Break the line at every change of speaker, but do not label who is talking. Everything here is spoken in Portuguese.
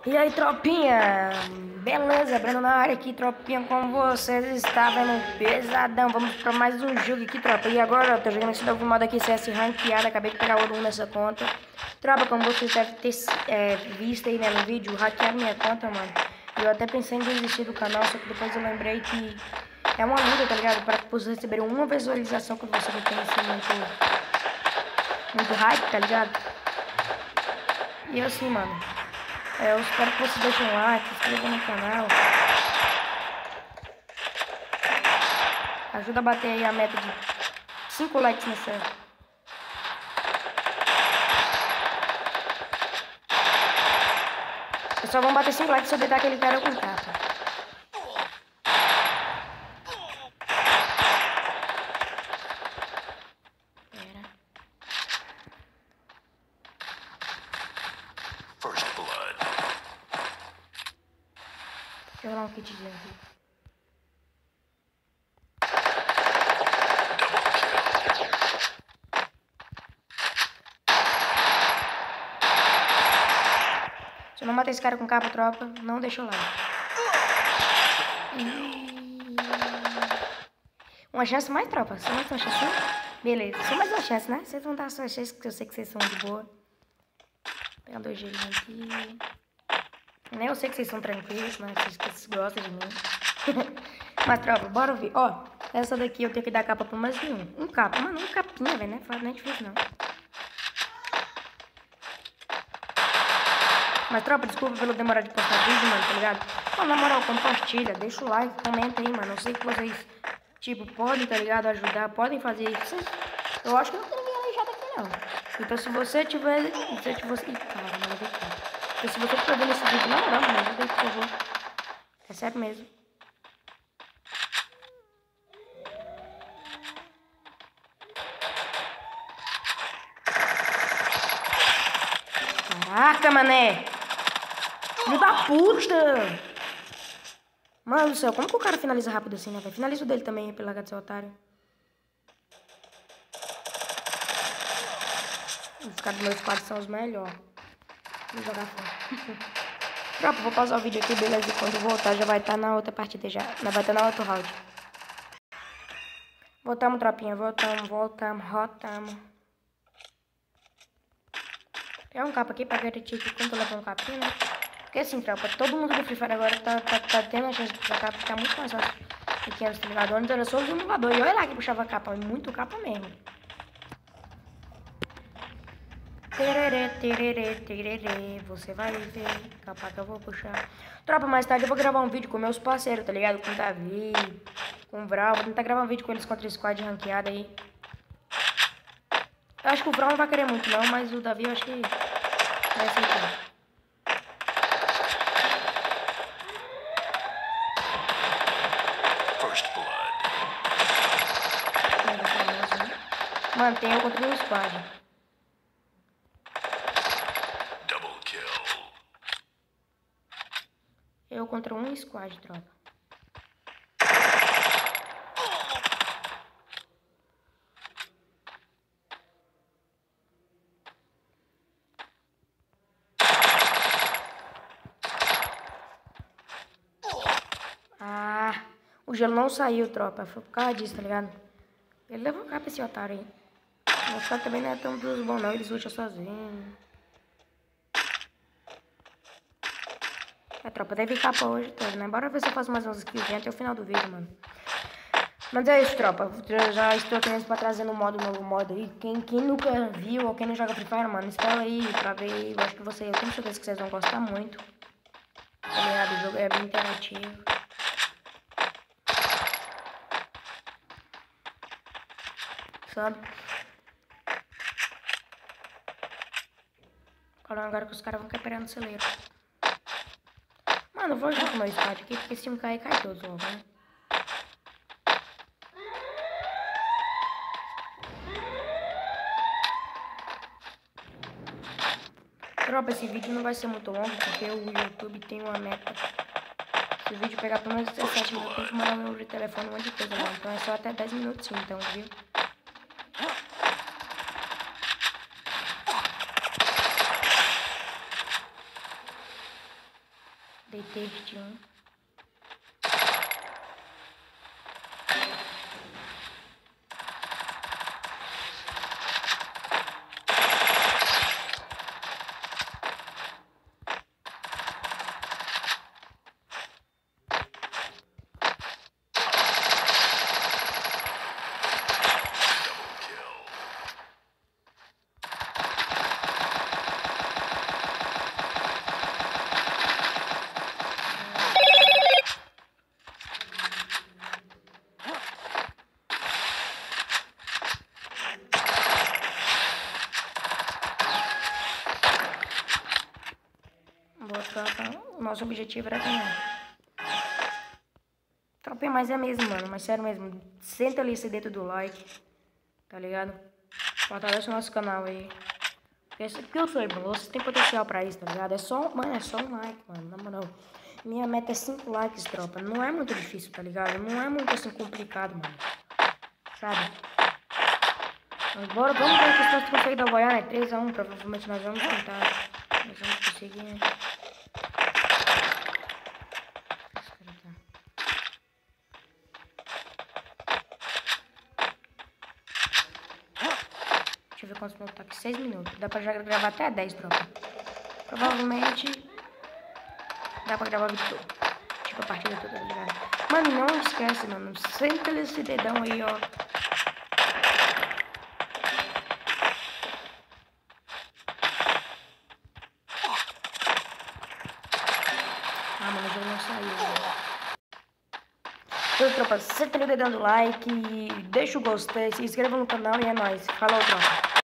E aí, tropinha? Beleza, Breno na área aqui, tropinha, como vocês estavam no pesadão. Vamos pra mais um jogo aqui, tropa. E agora, eu tô jogando esse novo modo aqui, CS ranqueado. Acabei de pegar ouro 1 nessa conta. Tropa, como vocês devem ter visto aí, né, no vídeo, hackearam minha conta, mano. E eu até pensei em desistir do canal, só que depois eu lembrei que é uma luta, tá ligado? Pra vocês receberem uma visualização quando você não tem assim muito hype, tá ligado? E assim, mano, eu espero que vocês deixem um like, se inscrevam no canal. Ajuda a bater aí a meta de 5 likes nessa. Só vão bater 5 likes se eu deitar aquele cara com capa.
First blood.
Deixa eu dar um kitzinho aqui.
Double kill.
Se eu não matar esse cara com capa, tropa, não deixa o like. Uma chance mais, tropa? Só mais uma chance? Beleza, só mais uma chance, né? Vocês vão dar sua chance, que eu sei que vocês são de boa. Vou pegar 2 gelinhos aqui. Nem eu sei que vocês são tranquilos, mas vocês gostam de mim. Mas, tropa, bora ver. Ó, essa daqui eu tenho que dar capa pra mais de um. Um capa, mano, um capinha, velho, né? Não é difícil, não. Mas, tropa, desculpa pelo demorar de postar vídeo, mano, tá ligado? Mano, na moral, compartilha, deixa o like, comenta aí, mano. Eu sei que vocês, tipo, podem, tá ligado? Ajudar, podem fazer isso. Eu acho que não tem ninguém aleijado aqui, não. Então, se você tiver... Ih, cara, mano, eu aqui. Então, se você estiver vendo esse vídeo, na moral, mano, ajuda aí, por favor. É sério mesmo. Caraca, mané! Filho da puta! Mano do céu, como que o cara finaliza rápido assim, né, velho? Finaliza o dele também, pelo largar de ser otário. Os caras do meu squad são os melhores. Vou jogar fora. Tropa, vou pausar o vídeo aqui, beleza? E quando voltar já vai estar na outra partida já. Não vai estar na outro round. Voltamos, tropinha. Voltamos. Rotamos. Tem um capa aqui pra garantir que quando eu levar um capinho, né? Porque assim, tropa, todo mundo do Free Fire agora tá tendo a chance de puxar capa, porque tá muito mais fácil do que antes, tá ligado? Antes era só o simulador. E olha lá que puxava capa, muito capa mesmo. Tererê, tererê, tererê, você vai ver, capa que eu vou puxar. Tropa, mais tarde eu vou gravar um vídeo com meus parceiros, tá ligado? Com o Davi, com o Vral. Vou tentar gravar um vídeo com eles contra o squad ranqueado aí. Eu acho que o Vral não vai querer muito não, mas o Davi eu acho que vai aceitar.
First blood.
Mano, tem eu contra o squad.
Double kill.
Eu contra um squad, tropa. Ah, o gelo não saiu, tropa. Foi por causa disso, tá ligado? Ele levou cá pra esse otário aí. Os caras também não é tão dos bons não, eles lutam sozinhos. É, tropa, deve ficar pra hoje todo, né? Bora ver se eu faço mais uns skills até o final do vídeo, mano. Mas é isso, tropa. Eu já estou querendo pra trazer no novo modo aí. Quem nunca viu ou quem não joga Free Fire, mano, instala aí pra ver. Eu acho que eu tenho certeza que vocês vão gostar muito. Tá ligado? O jogo é bem interativo. Sabe? Agora que os caras vão cair no celeiro. Mano, eu vou jogar com o meu squad aqui, porque se um cair, cai todos logo, né? Tropa, esse vídeo não vai ser muito longo, porque o YouTube tem uma meta. Se o vídeo pegar pelo menos 17 minutos, eu tenho que mandar meu telefone, um monte de coisa lá. Então é só até 10 minutos, então, viu? Deitei de um. Boa, tropa. O nosso objetivo era ganhar. Tropinha, mas é mesmo, mano. Mas sério mesmo. Senta ali esse dedo do like. Tá ligado? Fortalece o nosso canal aí. Porque eu sou, irmão. Você tem potencial pra isso, tá ligado? É só, mano, é só um like, mano. Na moral. Minha meta é 5 likes, tropa. Não é muito difícil, tá ligado? Não é muito assim complicado, mano. Sabe? Agora vamos ver se nós conseguimos dar boiar, né? 3-1, provavelmente nós vamos tentar. Nós vamos conseguir, né? Deixa eu ver quantos minutos tá aqui. 6 minutos. Dá pra já gravar até 10, tropa. Provavelmente dá pra gravar vídeo todo. Tipo a partida toda, tá ligado? Mano, não esquece, mano. Senta esse dedão aí, ó. Ah, mano, o jogo não saiu. Então, tropa, senta o dedão do like, deixa o gostei, se inscreva no canal e é nóis. Falou, tropa.